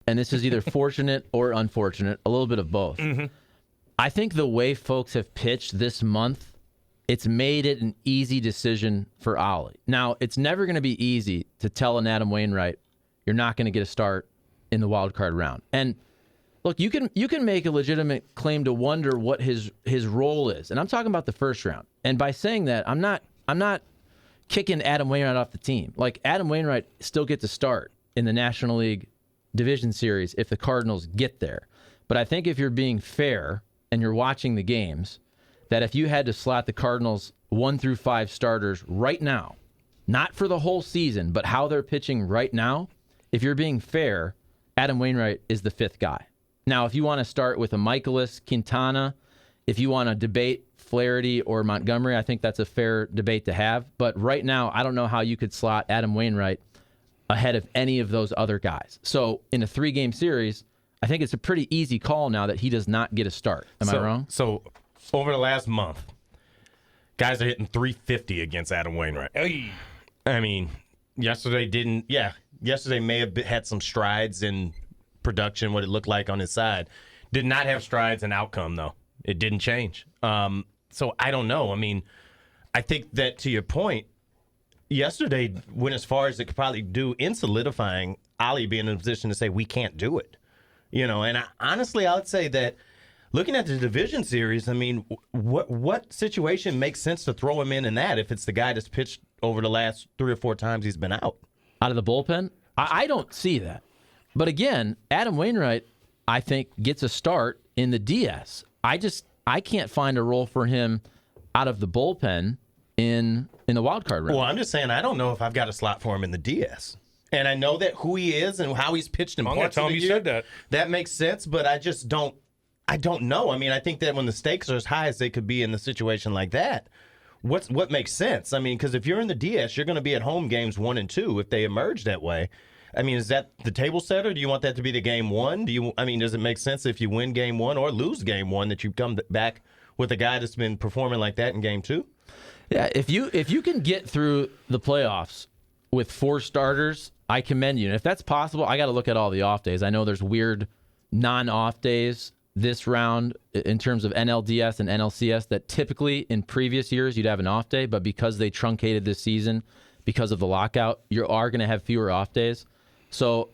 and this is either fortunate or unfortunate, a little bit of both. Mm-hmm. I think the way folks have pitched this month, it's made it an easy decision for Ollie. Now, it's never going to be easy to tell an Adam Wainwright, you're not going to get a start in the wild card round. And look, you can make a legitimate claim to wonder what his role is. And I'm talking about the first round. And by saying that, I'm not kicking Adam Wainwright off the team. Like, Adam Wainwright still gets a start in the National League Division Series if the Cardinals get there. But I think if you're being fair and you're watching the games, that if you had to slot the Cardinals 1 through 5 starters right now, not for the whole season, but how they're pitching right now, if you're being fair, Adam Wainwright is the 5th guy. Now, if you want to start with a Michaelis, Quintana, if you want to debate Flaherty or Montgomery, I think that's a fair debate to have. But right now, I don't know how you could slot Adam Wainwright ahead of any of those other guys. So in a 3-game series, I think it's a pretty easy call now that he does not get a start. Am I wrong? So over the last month, guys are hitting 350 against Adam Wainwright. Hey. I mean, yesterday may have had some strides in production, what it looked like on his side. Did not have strides in outcome, though. It didn't change. So I don't know. I mean, I think that to your point, yesterday went as far as it could probably do in solidifying Ollie being in a position to say we can't do it. And honestly, I would say that looking at the division series, I mean, what situation makes sense to throw him in that if it's the guy that's pitched over the last 3 or 4 times he's been out? Out of the bullpen? I don't see that. But again, Adam Wainwright, I think, gets a start in the DS. I can't find a role for him out of the bullpen in the wild card round. Well, I'm just saying I don't know if I've got a slot for him in the DS. And I know that who he is and how he's pitched in parts of the year, said that makes sense, but I just don't know. I mean, I think that when the stakes are as high as they could be in the situation like that, what makes sense? I mean, because if you're in the DS, you're going to be at home games 1 and 2 if they emerge that way. I mean, is that the table setter? Do you want that to be the game 1? Does it make sense if you win game 1 or lose game 1 that you come back with a guy that's been performing like that in game 2? Yeah, if you can get through the playoffs with 4 starters, I commend you. And if that's possible, I got to look at all the off days. I know there's weird non-off days this round in terms of NLDS and NLCS that typically in previous years you'd have an off day, but because they truncated this season because of the lockout, you are going to have fewer off days. So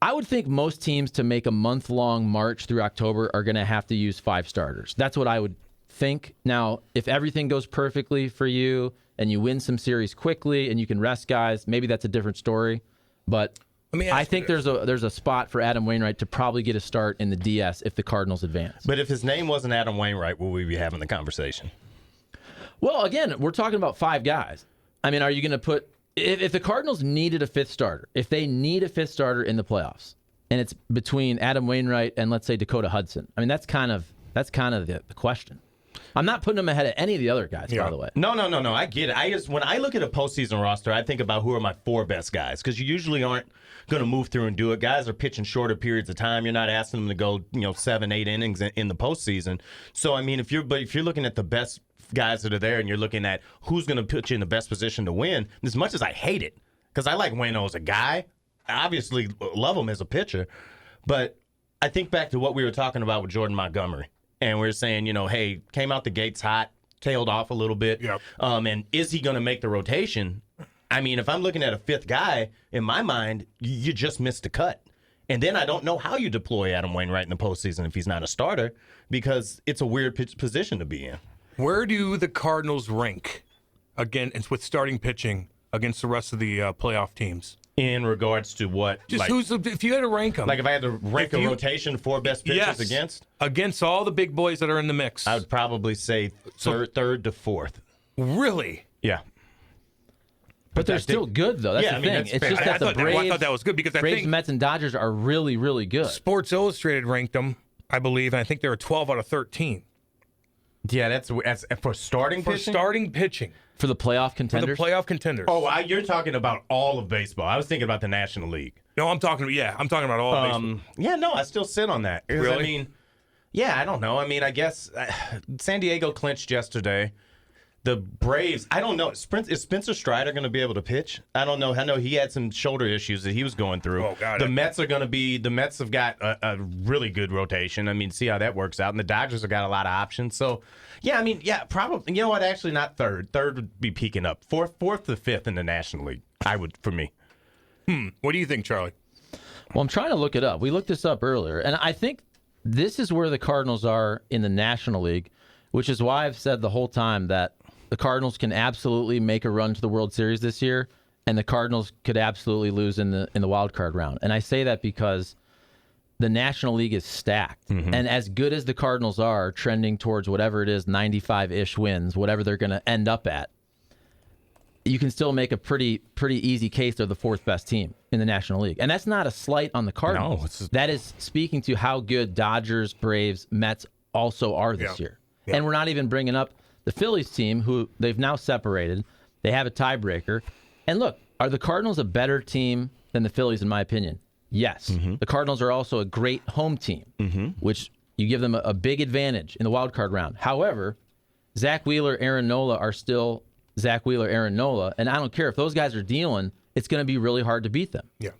I would think most teams to make a month-long march through October are going to have to use 5 starters. That's what I would think. Now, if everything goes perfectly for you and you win some series quickly and you can rest guys, maybe that's a different story. But I think there's a spot for Adam Wainwright to probably get a start in the DS if the Cardinals advance. But if his name wasn't Adam Wainwright, would we be having the conversation? Well, again, we're talking about 5 guys. I mean, are you going to put if the Cardinals needed a 5th starter, if they need a 5th starter in the playoffs, and it's between Adam Wainwright and let's say Dakota Hudson, I mean that's kind of the question. I'm not putting them ahead of any of the other guys, by the way. No. I get it. When I look at a postseason roster, I think about who are my 4 best guys because you usually aren't going to move through and do it. Guys are pitching shorter periods of time. You're not asking them to go 7-8 innings in the postseason. So I mean, if you're looking at the best guys that are there and you're looking at who's going to put you in the best position to win, as much as I hate it, because I like Waino as a guy, I obviously love him as a pitcher, but I think back to what we were talking about with Jordan Montgomery, and we were saying, hey, came out the gates hot, tailed off a little bit, and is he going to make the rotation? I mean, if I'm looking at a 5th guy, in my mind, you just missed a cut. And then I don't know how you deploy Adam Wainwright in the postseason if he's not a starter, because it's a weird position to be in. Where do the Cardinals rank again with starting pitching against the rest of the playoff teams? In regards to what? Just if you had to rank them. Like if I had to rank a rotation, 4 best pitchers against? Against all the big boys that are in the mix. I would probably say third to 4th. Really? Yeah. But they're still good, though. That's the thing. It's just that the Braves, I thought that was good because Braves, Mets, and Dodgers are really, really good. Sports Illustrated ranked them, I believe, and I think they were 12 out of 13. Yeah, that's for starting pitching? For starting pitching. For the playoff contenders? For the playoff contenders. Oh, you're talking about all of baseball. I was thinking about the National League. No, I'm talking about all of baseball. Yeah, no, I still sit on that. Really? I mean, I don't know. I mean, I guess San Diego clinched yesterday. The Braves, I don't know. Is Spencer Strider going to be able to pitch? I don't know. I know he had some shoulder issues that he was going through. Oh, God. The Mets have got a really good rotation. I mean, see how that works out. And the Dodgers have got a lot of options. So, probably. You know what? Actually, not third. Third would be peaking up. Fourth to fifth in the National League, for me. What do you think, Charlie? Well, I'm trying to look it up. We looked this up earlier, and I think this is where the Cardinals are in the National League, which is why I've said the whole time that the Cardinals can absolutely make a run to the World Series this year, and the Cardinals could absolutely lose in the wild card round. And I say that because the National League is stacked. Mm-hmm. And as good as the Cardinals are trending towards whatever it is, 95-ish wins, whatever they're going to end up at, you can still make a pretty easy case they're the fourth best team in the National League. And that's not a slight on the Cardinals. No, that is speaking to how good Dodgers, Braves, Mets also are this year. Yeah. And we're not even bringing up the Phillies team, who they've now separated. They have a tiebreaker. And look, are the Cardinals a better team than the Phillies, in my opinion? Yes. Mm-hmm. The Cardinals are also a great home team, which you give them a big advantage in the wild card round. However, Zach Wheeler, Aaron Nola are still Zach Wheeler, Aaron Nola, and I don't care if those guys are dealing. It's going to be really hard to beat them. Yeah,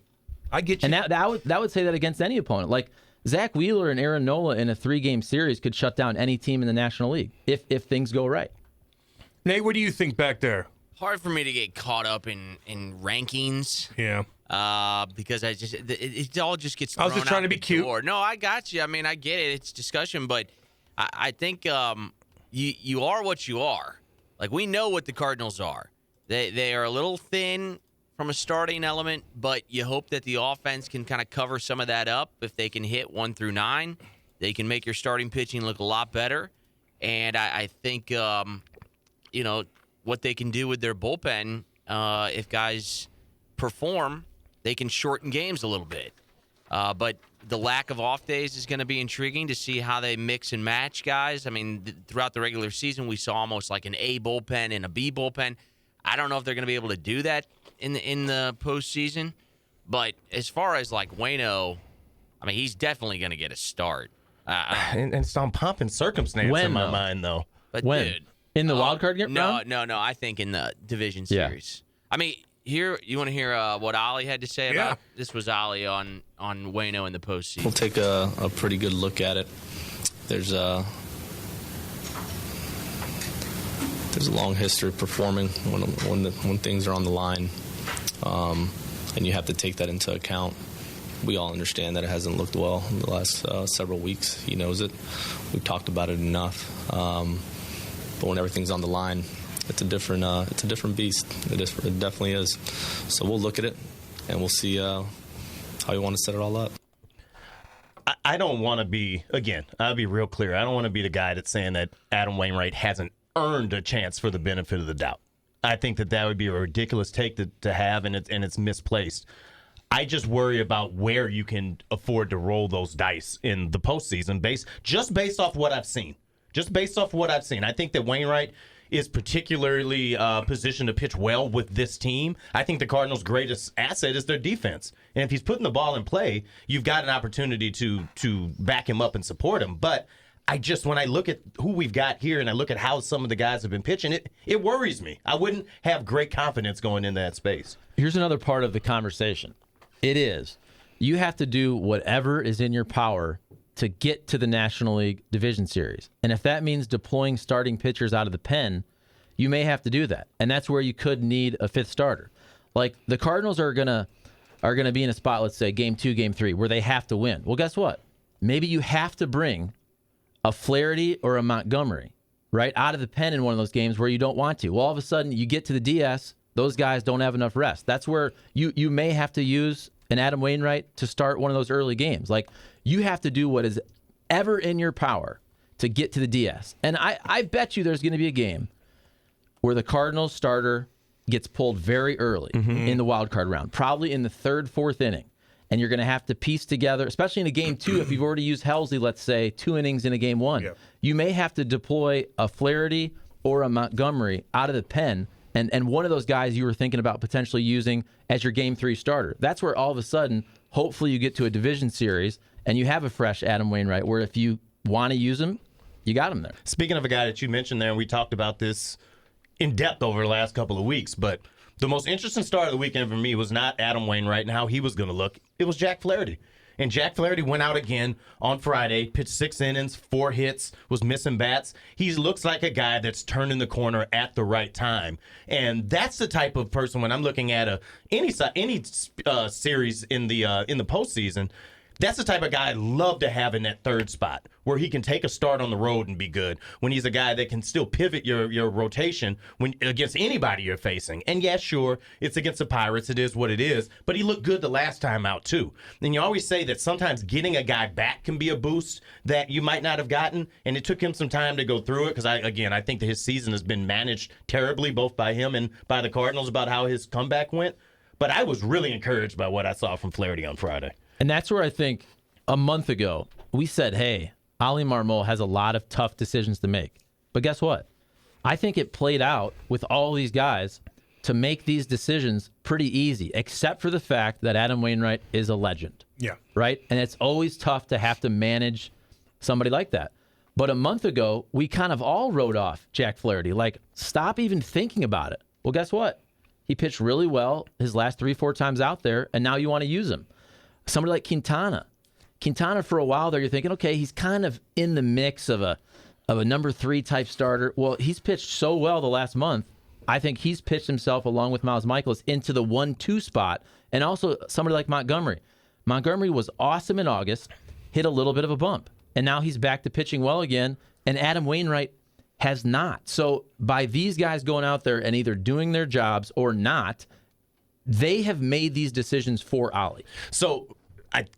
I get you. And that would say that against any opponent. Like Zach Wheeler and Aaron Nola in a 3-game series could shut down any team in the National League if things go right. Nate, what do you think back there? Hard for me to get caught up in rankings. Yeah. Because it all just gets thrown I was just trying to be cute. Door. No, I got you. I mean, I get it. It's discussion, but I think you are what you are. Like, we know what the Cardinals are. They are a little thin from a starting element, but you hope that the offense can kind of cover some of that up. If they can hit 1 through 9, they can make your starting pitching look a lot better. And I think, what they can do with their bullpen, if guys perform, they can shorten games a little bit. But the lack of off days is going to be intriguing to see how they mix and match guys. I mean, throughout the regular season, we saw almost like an A bullpen and a B bullpen. I don't know if they're going to be able to do that in the postseason. But as far as like Waino, I mean, he's definitely going to get a start. And it's on pomp and circumstance in my mind, though. But when? Dude, in the wild card round? No. I think in the division series. I mean, here, you want to hear what Ollie had to say about this? Was Ollie on Waino in the postseason? We'll take a pretty good look at it. There's a long history of performing when things are on the line, and you have to take that into account. We all understand that it hasn't looked well in the last several weeks. He knows it. We've talked about it enough. But when everything's on the line, it's a different beast. It definitely is. So we'll look at it, and we'll see how we want to set it all up. I don't want to be, again, I'll be real clear. I don't want to be the guy that's saying that Adam Wainwright hasn't earned a chance for the benefit of the doubt. I think that would be a ridiculous take to have, and it's misplaced. I just worry about where you can afford to roll those dice in the postseason based off what I've seen. I think that Wainwright is particularly positioned to pitch well with this team. I think the Cardinals' greatest asset is their defense. And if he's putting the ball in play, you've got an opportunity to back him up and support him. But when I look at who we've got here and I look at how some of the guys have been pitching, it worries me. I wouldn't have great confidence going into that space. Here's another part of the conversation. It is, you have to do whatever is in your power to get to the National League Division Series. And if that means deploying starting pitchers out of the pen, you may have to do that. And that's where you could need a fifth starter. Like, the Cardinals are gonna be in a spot, let's say, game 2, game 3, where they have to win. Well, guess what? Maybe you have to bring a Flaherty or a Montgomery, right, out of the pen in one of those games where you don't want to. Well, all of a sudden, you get to the DS, those guys don't have enough rest. That's where you may have to use an Adam Wainwright to start one of those early games. Like, you have to do what is ever in your power to get to the DS. And I bet you there's going to be a game where the Cardinals starter gets pulled very early in the wild card round, probably in the 3rd, 4th inning. And you're going to have to piece together, especially in a game 2, if you've already used Helsley, let's say, 2 innings in a game 1. Yep. You may have to deploy a Flaherty or a Montgomery out of the pen, and one of those guys you were thinking about potentially using as your game 3 starter. That's where all of a sudden, hopefully you get to a division series and you have a fresh Adam Wainwright, where if you want to use him, you got him there. Speaking of a guy that you mentioned there, and we talked about this in depth over the last couple of weeks. But the most interesting start of the weekend for me was not Adam Wainwright and how he was going to look. It was Jack Flaherty. And Jack Flaherty went out again on Friday, pitched 6 innings, 4 hits, was missing bats. He looks like a guy that's turning the corner at the right time. And that's the type of person, when I'm looking at any series in the postseason, that's the type of guy I'd love to have in that third spot where he can take a start on the road and be good, when he's a guy that can still pivot your rotation when against anybody you're facing. And yeah, sure, it's against the Pirates. It is what it is. But he looked good the last time out, too. And you always say that sometimes getting a guy back can be a boost that you might not have gotten. And it took him some time to go through it because, I think that his season has been managed terribly, both by him and by the Cardinals, about how his comeback went. But I was really encouraged by what I saw from Flaherty on Friday. And that's where I think a month ago we said, hey, Oli Marmol has a lot of tough decisions to make. But guess what? I think it played out with all these guys to make these decisions pretty easy, except for the fact that Adam Wainwright is a legend. Yeah. Right? And it's always tough to have to manage somebody like that. But a month ago, we kind of all wrote off Jack Flaherty. Like, stop even thinking about it. Well, guess what? He pitched really well his last 3-4 times out there, and now you want to use him. Somebody like Quintana. Quintana, for a while there, you're thinking, okay, he's kind of in the mix of a number 3 type starter. Well, he's pitched so well the last month. I think he's pitched himself, along with Miles Michaelis, into the 1-2 spot. And also somebody like Montgomery. Montgomery was awesome in August, hit a little bit of a bump. And now he's back to pitching well again. And Adam Wainwright has not. So by these guys going out there and either doing their jobs or not, they have made these decisions for Oli. So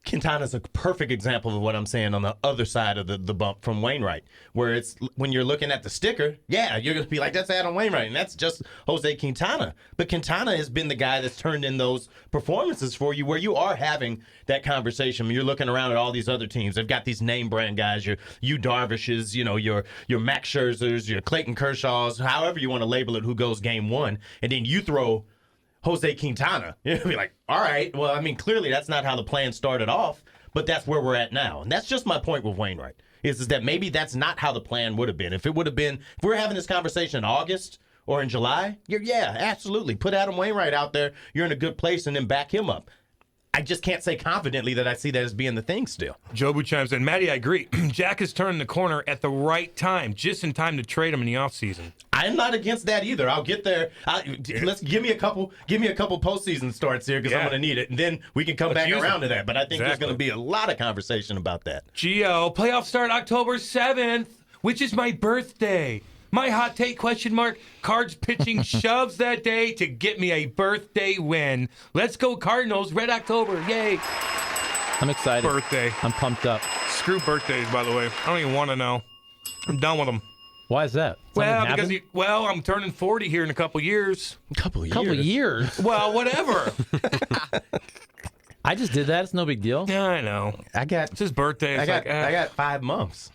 Quintana's a perfect example of what I'm saying on the other side of the bump from Wainwright, where it's when you're looking at the sticker, yeah, you're going to be like, that's Adam Wainwright, and that's just Jose Quintana. But Quintana has been the guy that's turned in those performances for you where you are having that conversation. You're looking around at all these other teams. They've got these name brand guys, your Darvishes, your Max Scherzers, your Clayton Kershaws, however you want to label it, who goes game 1, and then you throw Jose Quintana. You'll be like, all right, well, I mean, clearly that's not how the plan started off, but that's where we're at now. And that's just my point with Wainwright, is that maybe that's not how the plan would have been. If we're having this conversation in August or in July, yeah, absolutely. Put Adam Wainwright out there, you're in a good place, and then back him up. I just can't say confidently that I see that as being the thing still. Jobu chimes in. Maddie, I agree. Jack is turning the corner at the right time, just in time to trade him in the offseason. I'm not against that either. I'll get there. Let's give me a couple postseason starts here because I'm going to need it, and then we can come back around to that. But I think there's going to be a lot of conversation about that. Gio, playoffs start October 7th, which is my birthday. My hot take, ? Cards pitching shoves that day to get me a birthday win. Let's go Cardinals, Red October, yay. I'm excited. Birthday. I'm pumped up. Screw birthdays, by the way. I don't even want to know. I'm done with them. Why is that? Well, I'm turning 40 here in a couple years. Couple of years? Well, whatever. I just did that. It's no big deal. Yeah, I know. It's his birthday. I got 5 months.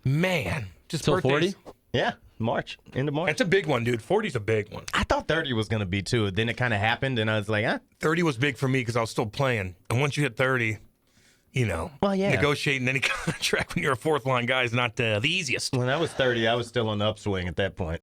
Man. Just till birthdays. 40? Yeah, end of March. That's a big one, dude. 40's a big one. I thought 30 was going to be too. Then it kind of happened, and I was like, 30 was big for me because I was still playing. And once you hit 30, negotiating any contract when you're a fourth-line guy is not the easiest. When I was 30, I was still on the upswing at that point.